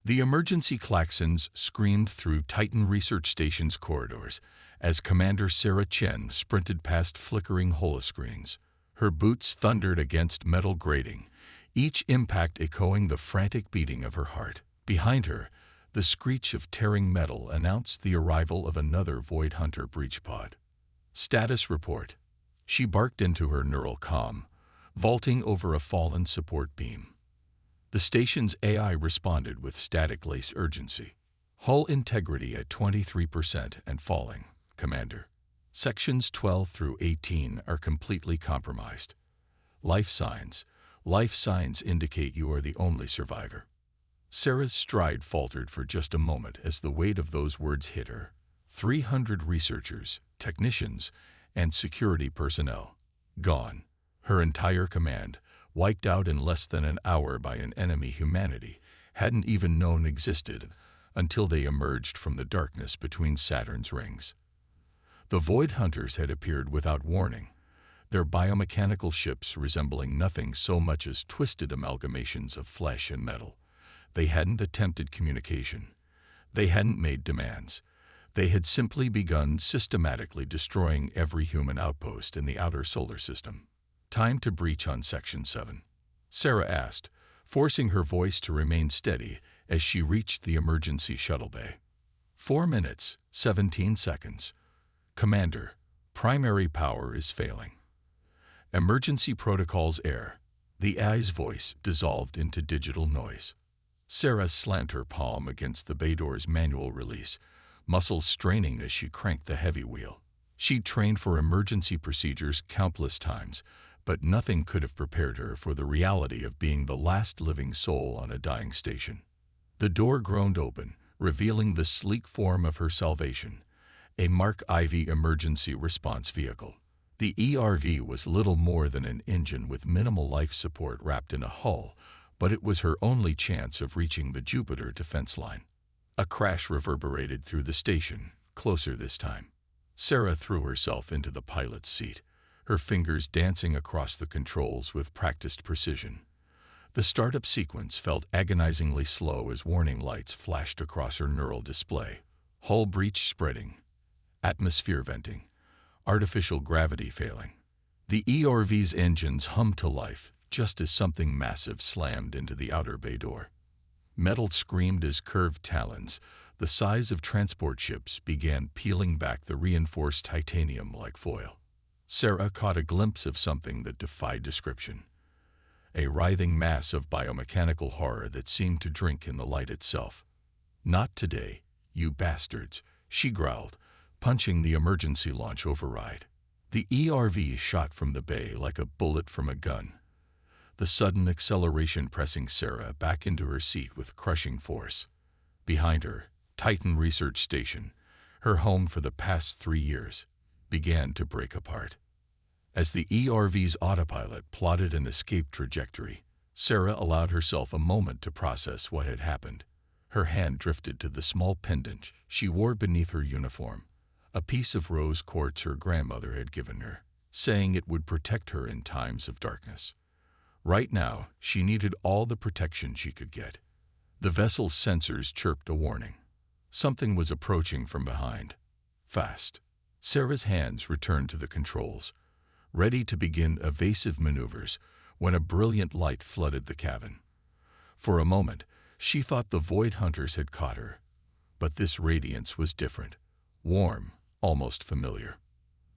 The emergency klaxons screamed through Titan Research Station's corridors as Commander Sarah Chen sprinted past flickering holoscreens. Her boots thundered against metal grating, each impact echoing the frantic beating of her heart. Behind her, the screech of tearing metal announced the arrival of another Void Hunter breach pod. Status report. She barked into her neural comm, vaulting over a fallen support beam. The station's AI responded with static-laced urgency. Hull integrity at 23% and falling, Commander. Sections 12 through 18 are completely compromised. Life signs indicate you are the only survivor. Sarah's stride faltered for just a moment as the weight of those words hit her. 300 researchers, technicians, and security personnel. Gone. Her entire command, wiped out in less than an hour by an enemy humanity hadn't even known existed until they emerged from the darkness between Saturn's rings. The Void Hunters had appeared without warning, their biomechanical ships resembling nothing so much as twisted amalgamations of flesh and metal. They hadn't attempted communication. They hadn't made demands. They had simply begun systematically destroying every human outpost in the outer solar system. Time to breach on Section 7, Sarah asked, forcing her voice to remain steady as she reached the emergency shuttle bay. 4 minutes, 17 seconds. Commander, primary power is failing. Emergency protocols error. The AI's voice dissolved into digital noise. Sarah slammed her palm against the bay door's manual release, muscles straining as she cranked the heavy wheel. She'd trained for emergency procedures countless times, but nothing could have prepared her for the reality of being the last living soul on a dying station. The door groaned open, revealing the sleek form of her salvation, a Mark IV emergency response vehicle. The ERV was little more than an engine with minimal life support wrapped in a hull, but it was her only chance of reaching the Jupiter defense line. A crash reverberated through the station, closer this time. Sarah threw herself into the pilot's seat, her fingers dancing across the controls with practiced precision. The startup sequence felt agonizingly slow as warning lights flashed across her neural display. Hull breach spreading, atmosphere venting, artificial gravity failing. The ERV's engines hummed to life just as something massive slammed into the outer bay door. Metal screamed as curved talons, the size of transport ships, began peeling back the reinforced titanium like foil. Sarah caught a glimpse of something that defied description. A writhing mass of biomechanical horror that seemed to drink in the light itself. "Not today, you bastards," she growled, punching the emergency launch override. The ERV shot from the bay like a bullet from a gun, the sudden acceleration pressing Sarah back into her seat with crushing force. Behind her, Titan Research Station, her home for the past 3 years, began to break apart. As the ERV's autopilot plotted an escape trajectory, Sarah allowed herself a moment to process what had happened. Her hand drifted to the small pendant she wore beneath her uniform, a piece of rose quartz her grandmother had given her, saying it would protect her in times of darkness. Right now, she needed all the protection she could get. The vessel's sensors chirped a warning. Something was approaching from behind. Fast. Sarah's hands returned to the controls, ready to begin evasive maneuvers when a brilliant light flooded the cabin. For a moment, she thought the Void Hunters had caught her, but this radiance was different, warm, almost familiar.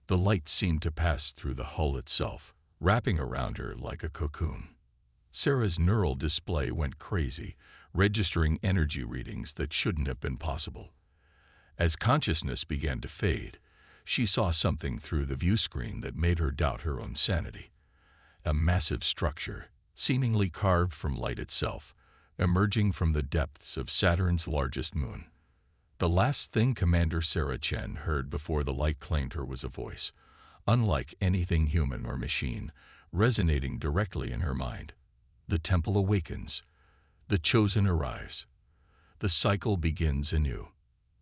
The light seemed to pass through the hull itself, wrapping around her like a cocoon. Sarah's neural display went crazy, registering energy readings that shouldn't have been possible. As consciousness began to fade, she saw something through the view screen that made her doubt her own sanity. A massive structure, seemingly carved from light itself, emerging from the depths of Saturn's largest moon. The last thing Commander Sarah Chen heard before the light claimed her was a voice, unlike anything human or machine, resonating directly in her mind. The temple awakens. The chosen arrives. The cycle begins anew.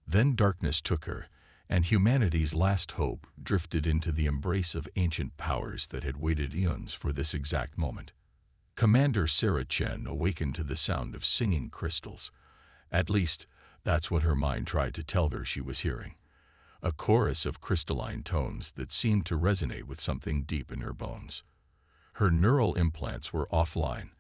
Then darkness took her, and humanity's last hope drifted into the embrace of ancient powers that had waited eons for this exact moment. Commander Sarah Chen awakened to the sound of singing crystals, At least, that's what her mind tried to tell her she was hearing. A chorus of crystalline tones that seemed to resonate with something deep in her bones. Her neural implants were offline,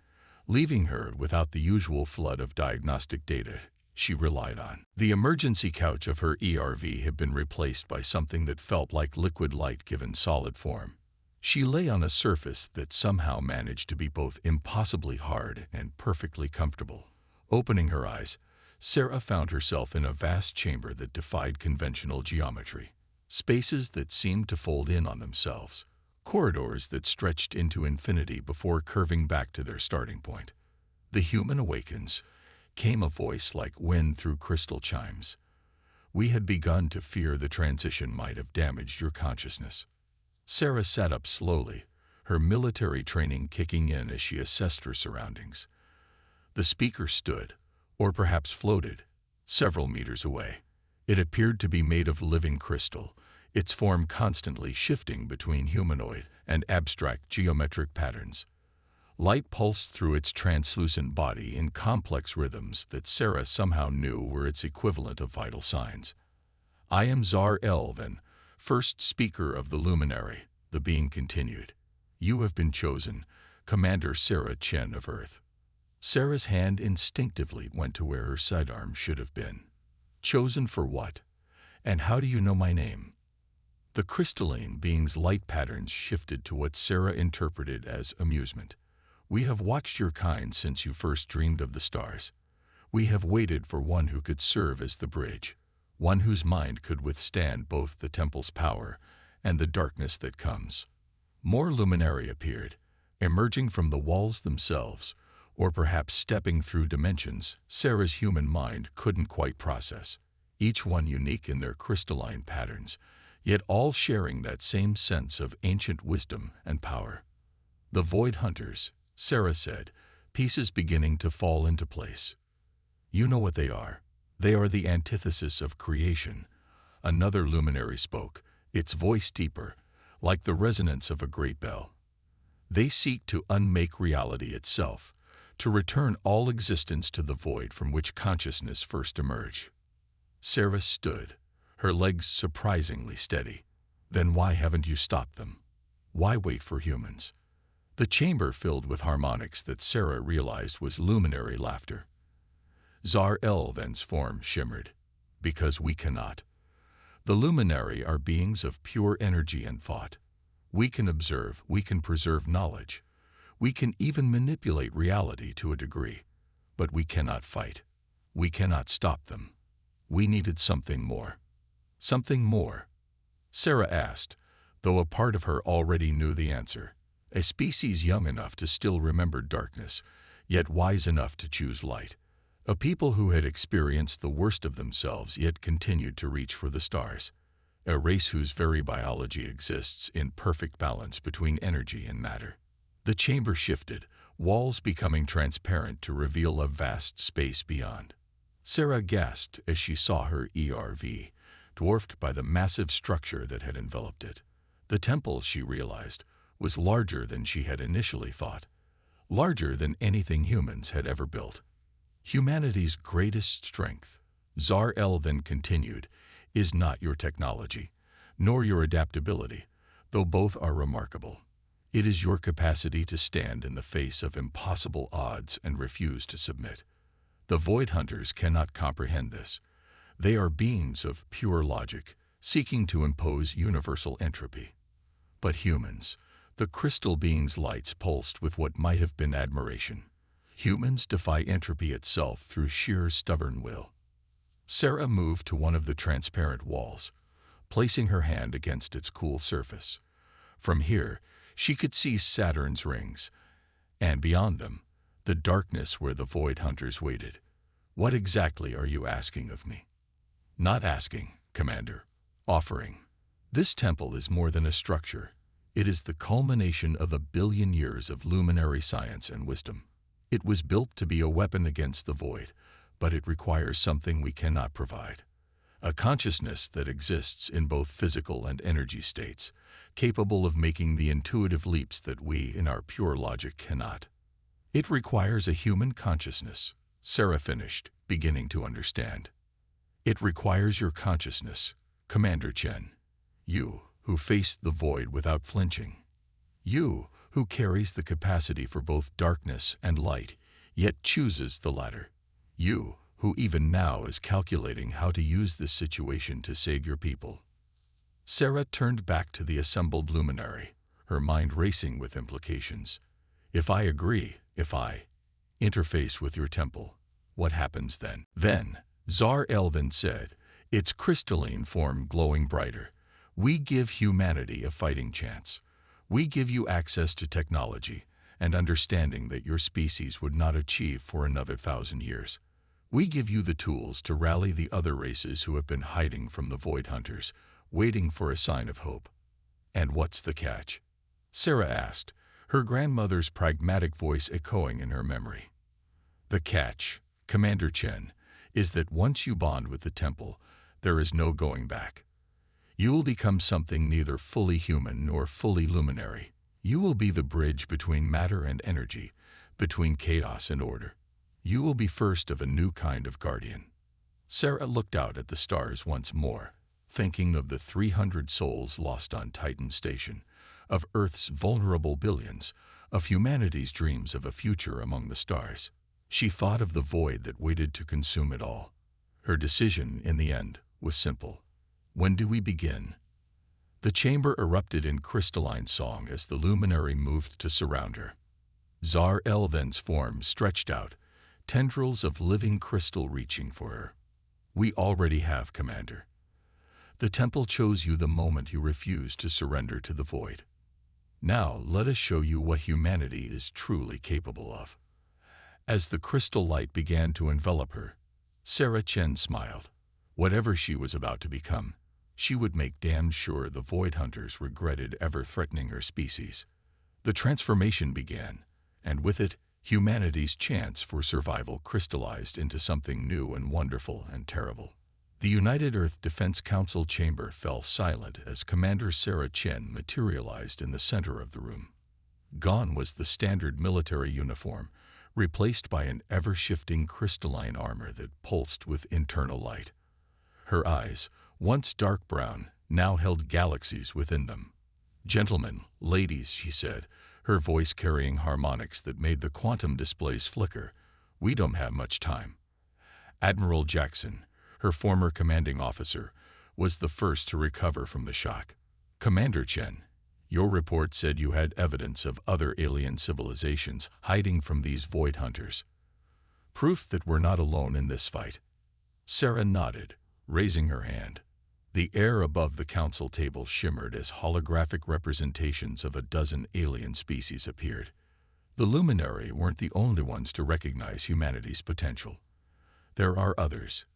leaving her without the usual flood of diagnostic data she relied on. The emergency couch of her ERV had been replaced by something that felt like liquid light given solid form. She lay on a surface that somehow managed to be both impossibly hard and perfectly comfortable. Opening her eyes, Sarah found herself in a vast chamber that defied conventional geometry. Spaces that seemed to fold in on themselves. Corridors that stretched into infinity before curving back to their starting point. "The human awakens," came a voice like wind through crystal chimes. "We had begun to fear the transition might have damaged your consciousness." Sarah sat up slowly, her military training kicking in as she assessed her surroundings. The speaker stood, or perhaps floated, several meters away. It appeared to be made of living crystal, its form constantly shifting between humanoid and abstract geometric patterns. Light pulsed through its translucent body in complex rhythms that Sarah somehow knew were its equivalent of vital signs. "I am Zar-Elven, first speaker of the luminary," the being continued. "You have been chosen, Commander Sarah Chen of Earth." Sarah's hand instinctively went to where her sidearm should have been. "Chosen for what? And how do you know my name?" The crystalline being's light patterns shifted to what Sarah interpreted as amusement. "We have watched your kind since you first dreamed of the stars. We have waited for one who could serve as the bridge, one whose mind could withstand both the temple's power and the darkness that comes." More luminary appeared, emerging from the walls themselves, or perhaps stepping through dimensions Sarah's human mind couldn't quite process, each one unique in their crystalline patterns, yet all sharing that same sense of ancient wisdom and power. "The Void Hunters," Sarah said, pieces beginning to fall into place. "You know what they are. They are the antithesis of creation." Another luminary spoke, its voice deeper, like the resonance of a great bell. "They seek to unmake reality itself, to return all existence to the void from which consciousness first emerged." Sarah stood, her legs surprisingly steady. "Then why haven't you stopped them? Why wait for humans?" The chamber filled with harmonics that Sarah realized was luminary laughter. Zar-Elven's form shimmered. "Because we cannot. The luminary are beings of pure energy and thought. We can observe, we can preserve knowledge. We can even manipulate reality to a degree. But we cannot fight. We cannot stop them. We needed something more." "Something more?" Sarah asked, though a part of her already knew the answer. A species young enough to still remember darkness, yet wise enough to choose light. A people who had experienced the worst of themselves yet continued to reach for the stars. A race whose very biology exists in perfect balance between energy and matter. The chamber shifted, walls becoming transparent to reveal a vast space beyond. Sarah gasped as she saw her ERV, dwarfed by the massive structure that had enveloped it. The temple, she realized, was larger than she had initially thought, larger than anything humans had ever built. "Humanity's greatest strength," Zar-Elven continued, "is not your technology, nor your adaptability, though both are remarkable. It is your capacity to stand in the face of impossible odds and refuse to submit. The Void Hunters cannot comprehend this. They are beings of pure logic, seeking to impose universal entropy. But humans, the crystal being's lights pulsed with what might have been admiration. Humans defy entropy itself through sheer stubborn will." Sarah moved to one of the transparent walls, placing her hand against its cool surface. From here, she could see Saturn's rings, and beyond them, the darkness where the Void Hunters waited. "What exactly are you asking of me?" "Not asking, Commander. Offering. This temple is more than a structure. It is the culmination of 1 billion years of luminary science and wisdom. It was built to be a weapon against the void, but it requires something we cannot provide. A consciousness that exists in both physical and energy states, capable of making the intuitive leaps that we, in our pure logic, cannot. It requires a human consciousness," Sarah finished, beginning to understand. It requires your consciousness, Commander Chen. You, who faced the void without flinching. You, who carries the capacity for both darkness and light, yet chooses the latter. You, who even now is calculating how to use this situation to save your people. Sarah turned back to the assembled luminary, her mind racing with implications. If I agree, if I interface with your temple, what happens then? Then, Tsar Elvin said, its crystalline form glowing brighter. We give humanity a fighting chance. We give you access to technology and understanding that your species would not achieve for another 1,000 years. We give you the tools to rally the other races who have been hiding from the Void Hunters, waiting for a sign of hope. And what's the catch? Sarah asked, her grandmother's pragmatic voice echoing in her memory. The catch, Commander Chen, is that once you bond with the temple, there is no going back. You will become something neither fully human nor fully luminary. You will be the bridge between matter and energy, between chaos and order. You will be first of a new kind of guardian. Sarah looked out at the stars once more, thinking of the 300 souls lost on Titan Station, of Earth's vulnerable billions, of humanity's dreams of a future among the stars. She thought of the void that waited to consume it all. Her decision, in the end, was simple. When do we begin? The chamber erupted in crystalline song as the luminary moved to surround her. Tsar Elven's form stretched out, tendrils of living crystal reaching for her. We already have, Commander. The temple chose you the moment you refused to surrender to the void. Now let us show you what humanity is truly capable of. As the crystal light began to envelop her, Sarah Chen smiled. Whatever she was about to become, she would make damn sure the Void Hunters regretted ever threatening her species. The transformation began, and with it, humanity's chance for survival crystallized into something new and wonderful and terrible. The United Earth Defense Council chamber fell silent as Commander Sarah Chen materialized in the center of the room. Gone was the standard military uniform, replaced by an ever-shifting crystalline armor that pulsed with internal light. Her eyes, once dark brown, now held galaxies within them. Gentlemen, ladies, she said, her voice carrying harmonics that made the quantum displays flicker, we don't have much time. Admiral Jackson, her former commanding officer, was the first to recover from the shock. Commander Chen, your report said you had evidence of other alien civilizations hiding from these Void Hunters. Proof that we're not alone in this fight. Sarah nodded, raising her hand. The air above the council table shimmered as holographic representations of a dozen alien species appeared. The Luminary weren't the only ones to recognize humanity's potential. There are others.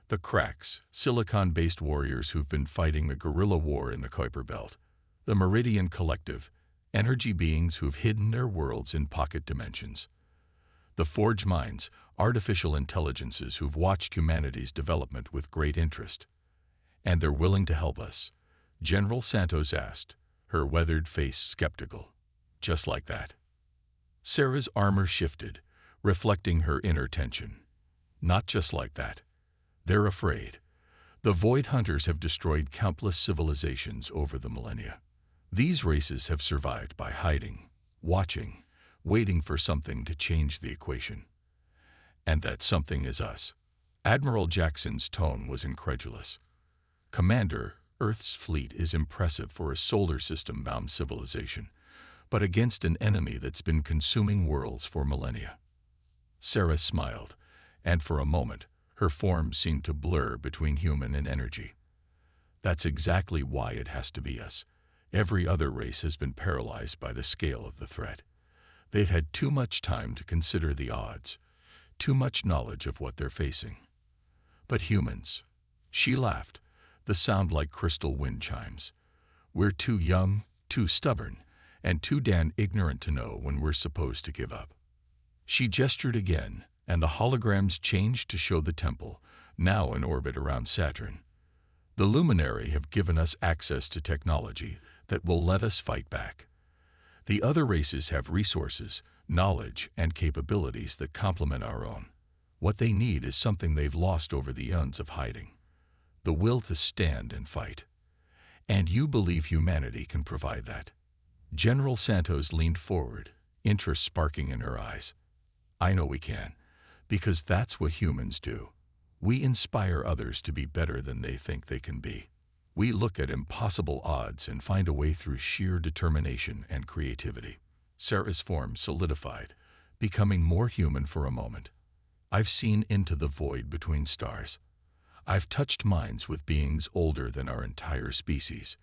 The Cracks, silicon-based warriors who've been fighting the guerrilla war in the Kuiper Belt. The Meridian Collective, energy beings who've hidden their worlds in pocket dimensions. The Forge Minds, artificial intelligences who've watched humanity's development with great interest. And they're willing to help us, General Santos asked, her weathered face skeptical. Just like that. Sarah's armor shifted, reflecting her inner tension. Not just like that. They're afraid. The Void Hunters have destroyed countless civilizations over the millennia. These races have survived by hiding, watching, waiting for something to change the equation. And that something is us. Admiral Jackson's tone was incredulous. Commander, Earth's fleet is impressive for a solar system-bound civilization, but against an enemy that's been consuming worlds for millennia. Sarah smiled, and for a moment, her form seemed to blur between human and energy. That's exactly why it has to be us. Every other race has been paralyzed by the scale of the threat. They've had too much time to consider the odds, too much knowledge of what they're facing. But humans, she laughed, the sound like crystal wind chimes. We're too young, too stubborn, and too damn ignorant to know when we're supposed to give up. She gestured again, and the holograms changed to show the temple, now in orbit around Saturn. The Luminary have given us access to technology that will let us fight back. The other races have resources, knowledge, and capabilities that complement our own. What they need is something they've lost over the eons of hiding: the will to stand and fight. And you believe humanity can provide that? General Santos leaned forward, interest sparking in her eyes. I know we can, because that's what humans do. We inspire others to be better than they think they can be. We look at impossible odds and find a way through sheer determination and creativity. Sarah's form solidified, becoming more human for a moment. I've seen into the void between stars. I've touched minds with beings older than our entire species.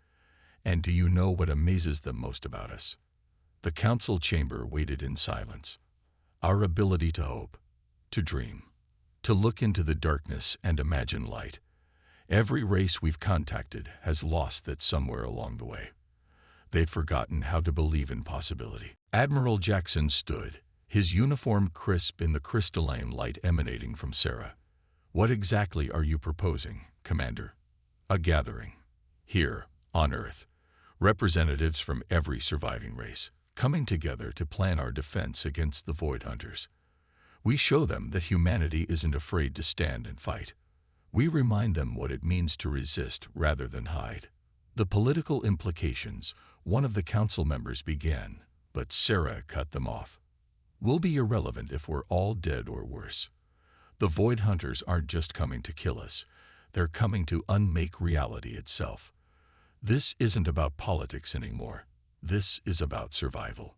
And do you know what amazes them most about us? The council chamber waited in silence. Our ability to hope, to dream, to look into the darkness and imagine light. Every race we've contacted has lost that somewhere along the way. They've forgotten how to believe in possibility. Admiral Jackson stood, his uniform crisp in the crystalline light emanating from Sarah. What exactly are you proposing, Commander? A gathering. Here, on Earth. Representatives from every surviving race, coming together to plan our defense against the Void Hunters. We show them that humanity isn't afraid to stand and fight. We remind them what it means to resist rather than hide. The political implications, one of the council members began, but Sarah cut them off. We'll be irrelevant if we're all dead or worse. The Void Hunters aren't just coming to kill us. They're coming to unmake reality itself. This isn't about politics anymore. This is about survival.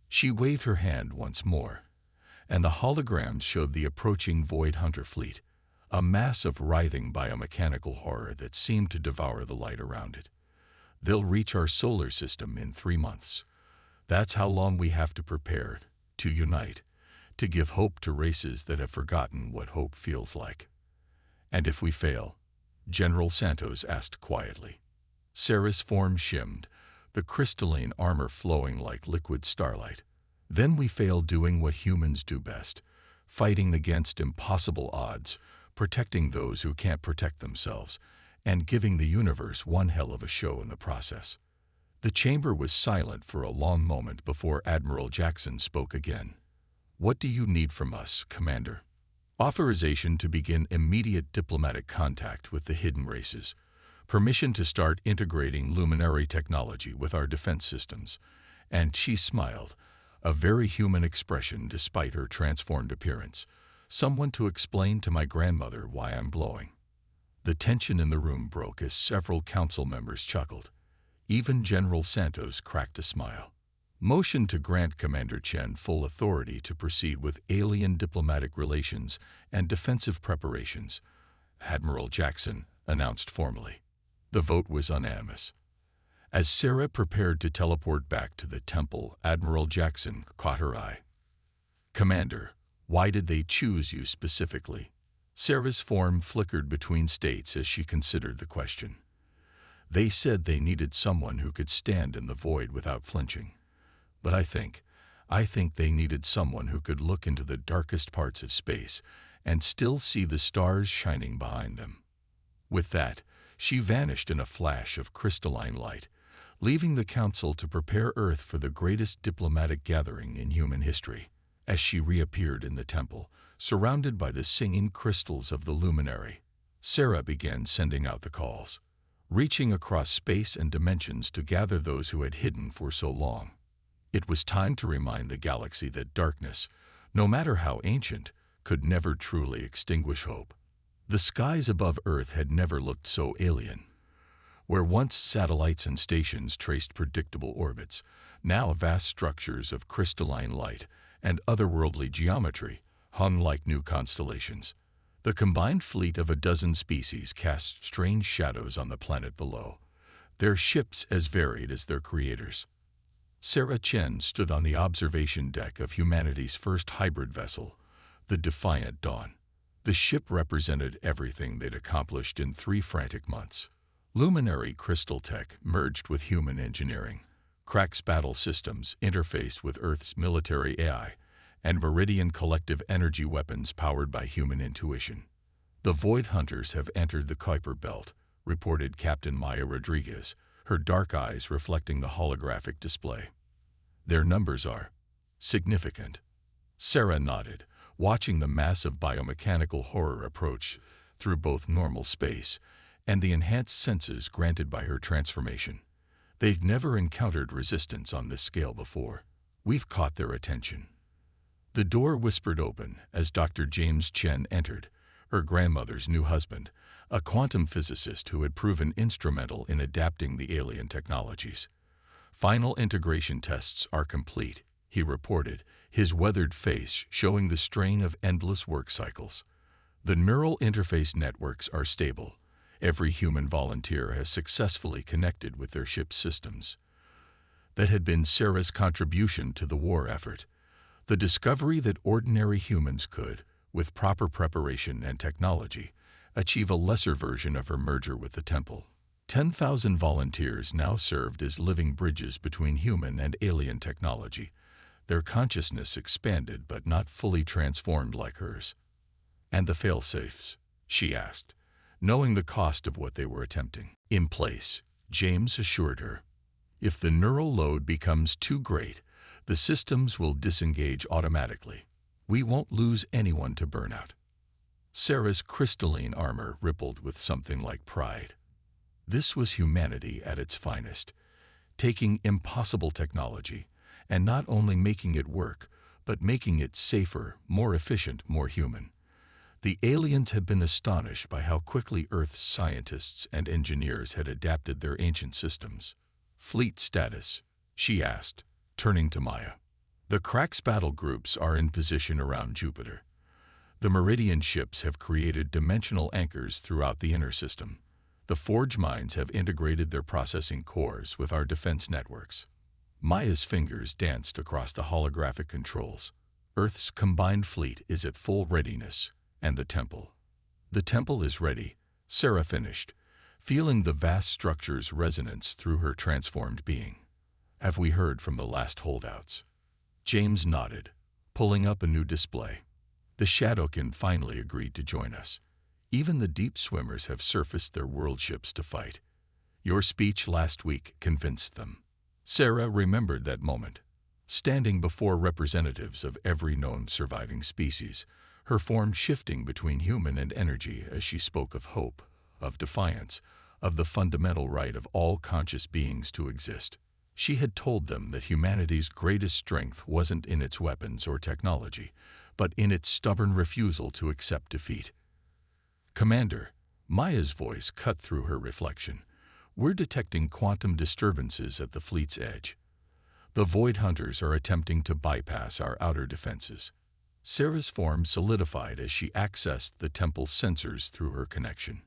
She waved her hand once more, and the holograms showed the approaching Void Hunter fleet, a mass of writhing biomechanical horror that seemed to devour the light around it. They'll reach our solar system in 3 months. That's how long we have to prepare, to unite, to give hope to races that have forgotten what hope feels like. And if we fail? General Santos asked quietly. Sarah's form shimmed, the crystalline armor flowing like liquid starlight. Then we fail doing what humans do best, fighting against impossible odds, protecting those who can't protect themselves, and giving the universe one hell of a show in the process. The chamber was silent for a long moment before Admiral Jackson spoke again. What do you need from us, Commander? Authorization to begin immediate diplomatic contact with the hidden races. Permission to start integrating luminary technology with our defense systems. And she smiled, a very human expression despite her transformed appearance. Someone to explain to my grandmother why I'm glowing. The tension in the room broke as several council members chuckled. Even General Santos cracked a smile. Motion to grant Commander Chen full authority to proceed with alien diplomatic relations and defensive preparations, Admiral Jackson announced formally. The vote was unanimous. As Sarah prepared to teleport back to the temple, Admiral Jackson caught her eye. Commander, why did they choose you specifically? Sarah's form flickered between states as she considered the question. They said they needed someone who could stand in the void without flinching. But I think they needed someone who could look into the darkest parts of space and still see the stars shining behind them. With that, she vanished in a flash of crystalline light, leaving the council to prepare Earth for the greatest diplomatic gathering in human history. As she reappeared in the temple, surrounded by the singing crystals of the luminary, Sarah began sending out the calls, reaching across space and dimensions to gather those who had hidden for so long. It was time to remind the galaxy that darkness, no matter how ancient, could never truly extinguish hope. The skies above Earth had never looked so alien. Where once satellites and stations traced predictable orbits, now vast structures of crystalline light and otherworldly geometry hung like new constellations. The combined fleet of a dozen species cast strange shadows on the planet below, their ships as varied as their creators. Sarah Chen stood on the observation deck of humanity's first hybrid vessel, the Defiant Dawn. The ship represented everything they'd accomplished in 3 frantic months. Luminary crystal tech merged with human engineering. Kraken's battle systems interfaced with Earth's military AI, and Meridian collective energy weapons powered by human intuition. The Void Hunters have entered the Kuiper Belt, reported Captain Maya Rodriguez, her dark eyes reflecting the holographic display. Their numbers are significant. Sarah nodded, watching the massive biomechanical horror approach through both normal space and the enhanced senses granted by her transformation. They'd never encountered resistance on this scale before. We've caught their attention. The door whispered open as Dr. James Chen entered, her grandmother's new husband, a quantum physicist who had proven instrumental in adapting the alien technologies. Final integration tests are complete, he reported, his weathered face showing the strain of endless work cycles. The neural interface networks are stable. Every human volunteer has successfully connected with their ship's systems. That had been Sarah's contribution to the war effort. The discovery that ordinary humans could, with proper preparation and technology, achieve a lesser version of her merger with the Temple. 10,000 volunteers now served as living bridges between human and alien technology, their consciousness expanded but not fully transformed like hers. And the fail-safes, she asked, knowing the cost of what they were attempting. In place, James assured her. If the neural load becomes too great, the systems will disengage automatically. We won't lose anyone to burnout. Sarah's crystalline armor rippled with something like pride. This was humanity at its finest, taking impossible technology and not only making it work, but making it safer, more efficient, more human. The aliens had been astonished by how quickly Earth's scientists and engineers had adapted their ancient systems. Fleet status, she asked, turning to Maya. The Kraken's battle groups are in position around Jupiter. The Meridian ships have created dimensional anchors throughout the inner system. The forge mines have integrated their processing cores with our defense networks. Maya's fingers danced across the holographic controls. Earth's combined fleet is at full readiness, and the Temple. The Temple is ready, Sarah finished, feeling the vast structure's resonance through her transformed being. Have we heard from the last holdouts? James nodded, pulling up a new display. The Shadowkin finally agreed to join us. Even the deep swimmers have surfaced their world ships to fight. Your speech last week convinced them. Sarah remembered that moment, standing before representatives of every known surviving species, her form shifting between human and energy as she spoke of hope, of defiance, of the fundamental right of all conscious beings to exist. She had told them that humanity's greatest strength wasn't in its weapons or technology, but in its stubborn refusal to accept defeat. Commander, Maya's voice cut through her reflection. We're detecting quantum disturbances at the fleet's edge. The Void Hunters are attempting to bypass our outer defenses. Sarah's form solidified as she accessed the Temple's sensors through her connection.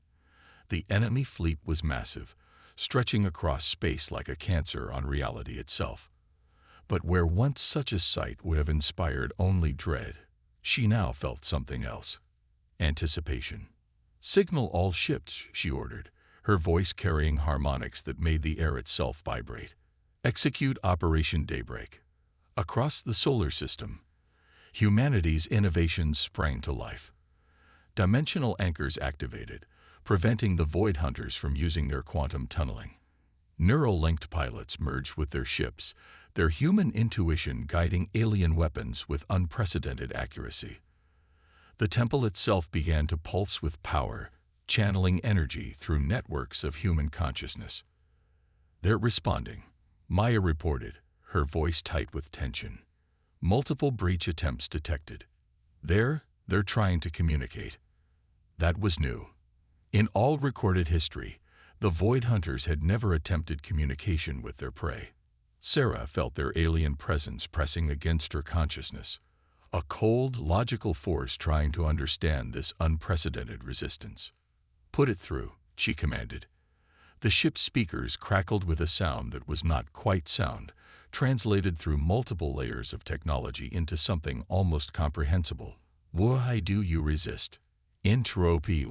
The enemy fleet was massive, stretching across space like a cancer on reality itself. But where once such a sight would have inspired only dread, she now felt something else. Anticipation. Signal all ships, she ordered, her voice carrying harmonics that made the air itself vibrate. Execute Operation Daybreak. Across the solar system, humanity's innovations sprang to life. Dimensional anchors activated, preventing the Void Hunters from using their quantum tunneling. Neural-linked pilots merged with their ships, their human intuition guiding alien weapons with unprecedented accuracy. The Temple itself began to pulse with power, channeling energy through networks of human consciousness. They're responding, Maya reported, her voice tight with tension. Multiple breach attempts detected. They're trying to communicate. That was new. In all recorded history, the Void Hunters had never attempted communication with their prey. Sarah felt their alien presence pressing against her consciousness, a cold, logical force trying to understand this unprecedented resistance. Put it through, she commanded. The ship's speakers crackled with a sound that was not quite sound, translated through multiple layers of technology into something almost comprehensible. Why do you resist? Entropy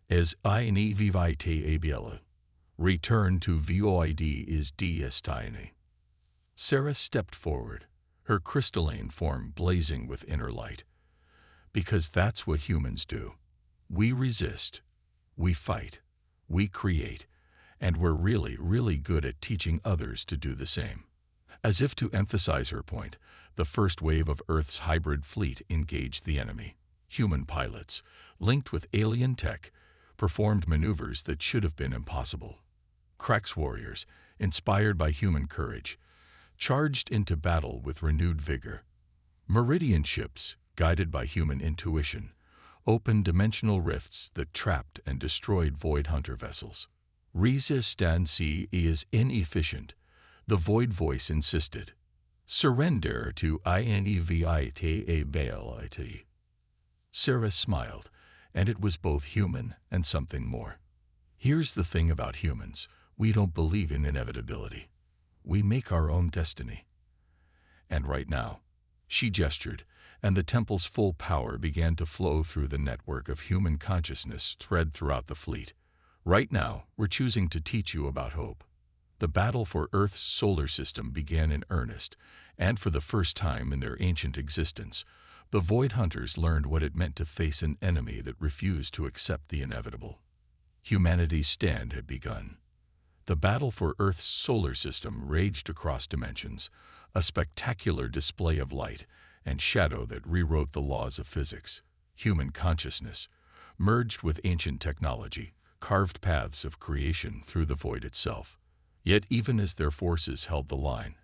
is eine vivite abele. Return to void is destiny. Sarah stepped forward, her crystalline form blazing with inner light. Because that's what humans do. We resist, we fight, we create, and we're really, really good at teaching others to do the same. As if to emphasize her point, the first wave of Earth's hybrid fleet engaged the enemy. Human pilots, linked with alien tech, performed maneuvers that should have been impossible. Krak's warriors, inspired by human courage, charged into battle with renewed vigor. Meridian ships, guided by human intuition, opened dimensional rifts that trapped and destroyed Void Hunter vessels. Resistance is inefficient, the Void voice insisted. Surrender to inevitability. Sarah smiled, and it was both human and something more. Here's the thing about humans. We don't believe in inevitability. We make our own destiny. And right now, she gestured, and the temple's full power began to flow through the network of human consciousness thread throughout the fleet. Right now, we're choosing to teach you about hope. The battle for Earth's solar system began in earnest, and for the first time in their ancient existence, the Void Hunters learned what it meant to face an enemy that refused to accept the inevitable. Humanity's stand had begun. The battle for Earth's solar system raged across dimensions, a spectacular display of light and shadow that rewrote the laws of physics. Human consciousness, merged with ancient technology, carved paths of creation through the void itself. Yet even as their forces held the line,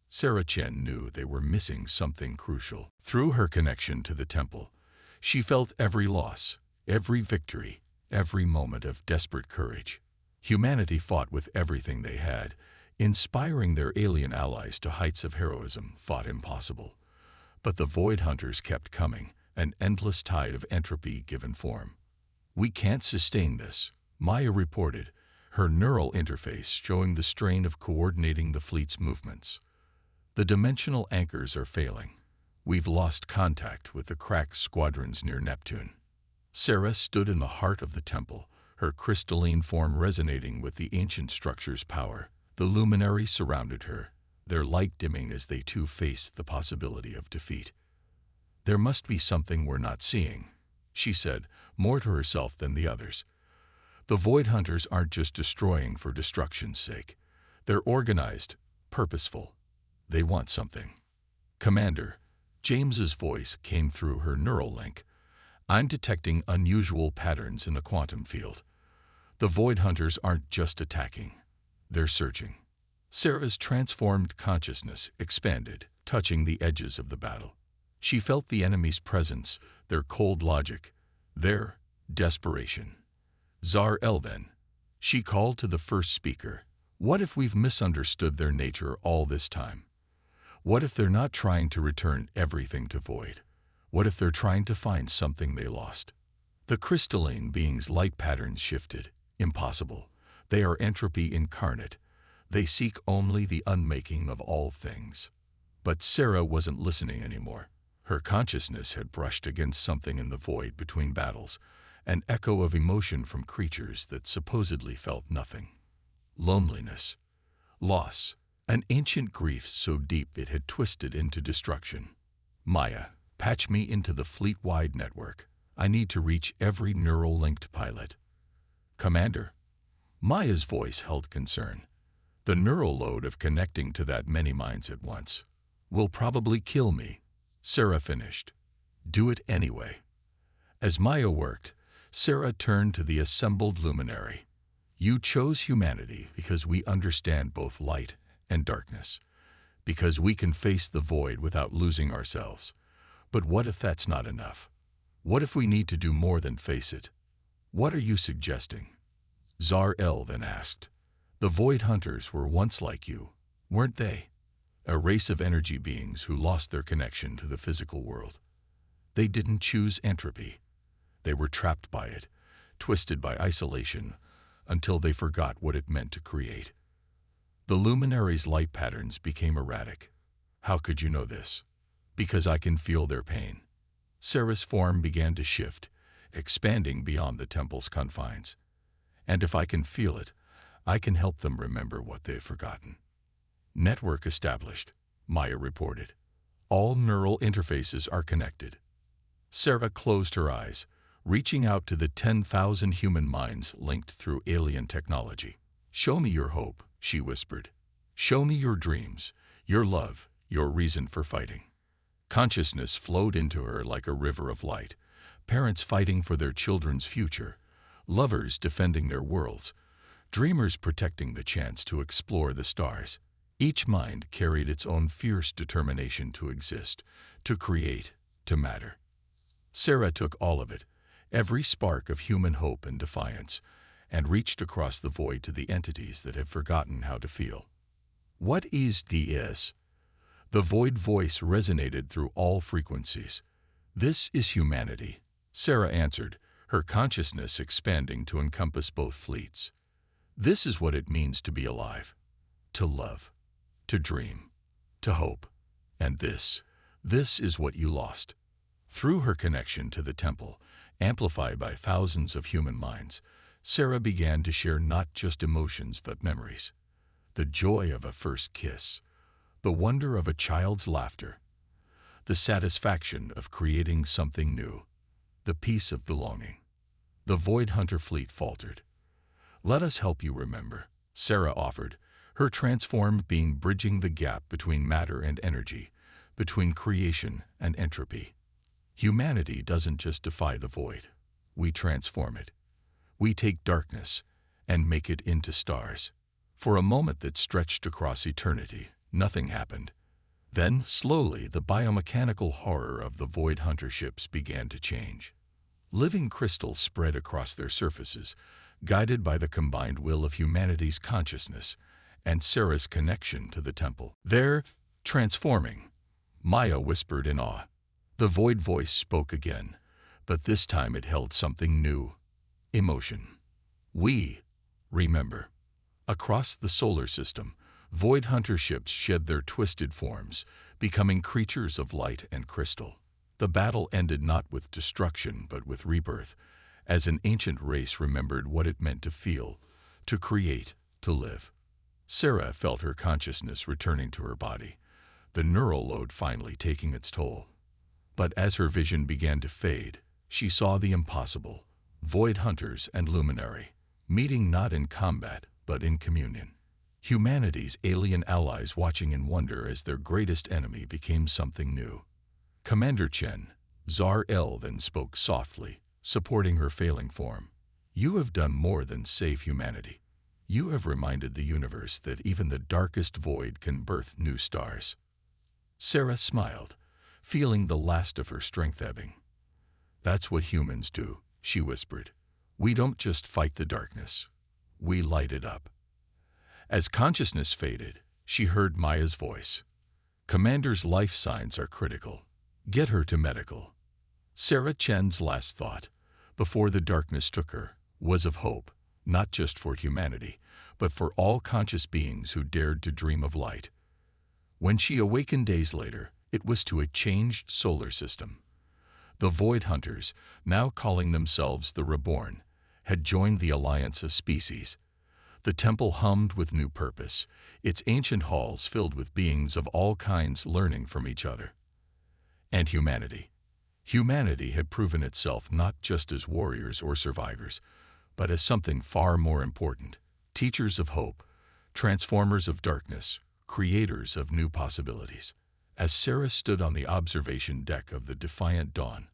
Sarah Chen knew they were missing something crucial. Through her connection to the temple, she felt every loss, every victory, every moment of desperate courage. Humanity fought with everything they had, inspiring their alien allies to heights of heroism thought impossible. But the Void Hunters kept coming, an endless tide of entropy given form. "We can't sustain this," Maya reported, her neural interface showing the strain of coordinating the fleet's movements. "The dimensional anchors are failing. We've lost contact with the Krak squadrons near Neptune." Sarah stood in the heart of the temple, her crystalline form resonating with the ancient structure's power. The luminaries surrounded her, their light dimming as they too faced the possibility of defeat. "There must be something we're not seeing," she said, more to herself than the others. "The Void Hunters aren't just destroying for destruction's sake. They're organized, purposeful. They want something." "Commander," James's voice came through her neural link, "I'm detecting unusual patterns in the quantum field. The Void Hunters aren't just attacking. They're searching." Sarah's transformed consciousness expanded, touching the edges of the battle. She felt the enemy's presence, their cold logic, their desperation. "Zar Elven," she called to the first speaker, "what if we've misunderstood their nature all this time? What if they're not trying to return everything to Void? What if they're trying to find something they lost?" The crystalline being's light patterns shifted. "Impossible. They are entropy incarnate. They seek only the unmaking of all things." But Sarah wasn't listening anymore. Her consciousness had brushed against something in the void between battles, an echo of emotion from creatures that supposedly felt nothing. Loneliness, loss, an ancient grief so deep it had twisted into destruction. "Maya, patch me into the fleet-wide network. I need to reach every neural-linked pilot." "Commander." Maya's voice held concern. "The neural load of connecting to that many minds at once will probably kill me," Sarah finished. "Do it anyway." As Maya worked, Sarah turned to the assembled luminary. "You chose humanity because we understand both light and darkness, because we can face the void without losing ourselves. But what if that's not enough? What if we need to do more than face it? What are you suggesting?" Zar El then asked. "The Void Hunters were once like you, weren't they? A race of energy beings who lost their connection to the physical world. They didn't choose entropy. They were trapped by it, twisted by isolation, until they forgot what it meant to create." The luminaries' light patterns became erratic. "How could you know this?" "Because I can feel their pain." Sarah's form began to shift, expanding beyond the temple's confines. "And if I can feel it, I can help them remember what they've forgotten." "Network established," Maya reported. "All neural interfaces are connected." Sarah closed her eyes, reaching out to the 10,000 human minds linked through alien technology. "Show me your hope," she whispered. "Show me your dreams, your love, your reason for fighting. Consciousness flowed into her like a river of light, parents fighting for their children's future, lovers defending their worlds, dreamers protecting the chance to explore the stars. Each mind carried its own fierce determination to exist, to create, to matter. Sarah took all of it, every spark of human hope and defiance, and reached across the void to the entities that had forgotten how to feel. What is this? The void voice resonated through all frequencies. This is humanity, Sarah answered, her consciousness expanding to encompass both fleets. This is what it means to be alive, to love, to dream, to hope. And this is what you lost. Through her connection to the temple, amplified by thousands of human minds, Sarah began to share not just emotions but memories. The joy of a first kiss, the wonder of a child's laughter, the satisfaction of creating something new, the peace of belonging. The Void Hunter fleet faltered. "Let us help you remember," Sarah offered, her transformed being bridging the gap between matter and energy, between creation and entropy. Humanity doesn't just defy the void. We transform it. We take darkness and make it into stars. For a moment that stretched across eternity, nothing happened. Then, slowly, the biomechanical horror of the Void Hunter ships began to change. Living crystals spread across their surfaces, guided by the combined will of humanity's consciousness and Sarah's connection to the temple. "They're transforming," Maya whispered in awe. The void voice spoke again, but this time it held something new: emotion. "We remember." Across the solar system, Void Hunter ships shed their twisted forms, becoming creatures of light and crystal. The battle ended not with destruction but with rebirth, as an ancient race remembered what it meant to feel, to create, to live. Sarah felt her consciousness returning to her body, the neural load finally taking its toll. But as her vision began to fade, she saw the impossible: Void Hunters and Luminary, meeting not in combat but in communion. Humanity's alien allies watching in wonder as their greatest enemy became something new. Commander Chen, Zar-El then spoke softly, supporting her failing form. "You have done more than save humanity. You have reminded the universe that even the darkest void can birth new stars." Sarah smiled, feeling the last of her strength ebbing. "That's what humans do," she whispered. "We don't just fight the darkness. We light it up." As consciousness faded, she heard Maya's voice. "Commander's life signs are critical. Get her to medical." Sarah Chen's last thought, before the darkness took her, was of hope, not just for humanity, but for all conscious beings who dared to dream of light. When she awakened days later, it was to a changed solar system. The Void Hunters, now calling themselves the Reborn, had joined the alliance of species. The temple hummed with new purpose, its ancient halls filled with beings of all kinds learning from each other. And humanity. Humanity had proven itself not just as warriors or survivors, but as something far more important: teachers of hope, transformers of darkness, creators of new possibilities. As Sarah stood on the observation deck of the Defiant Dawn,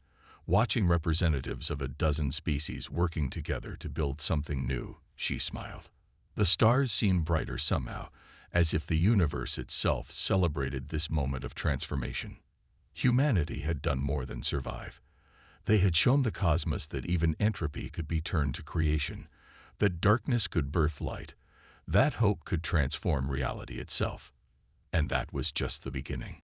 watching representatives of a dozen species working together to build something new, she smiled. The stars seemed brighter somehow, as if the universe itself celebrated this moment of transformation. Humanity had done more than survive. They had shown the cosmos that even entropy could be turned to creation, that darkness could birth light, that hope could transform reality itself. And that was just the beginning.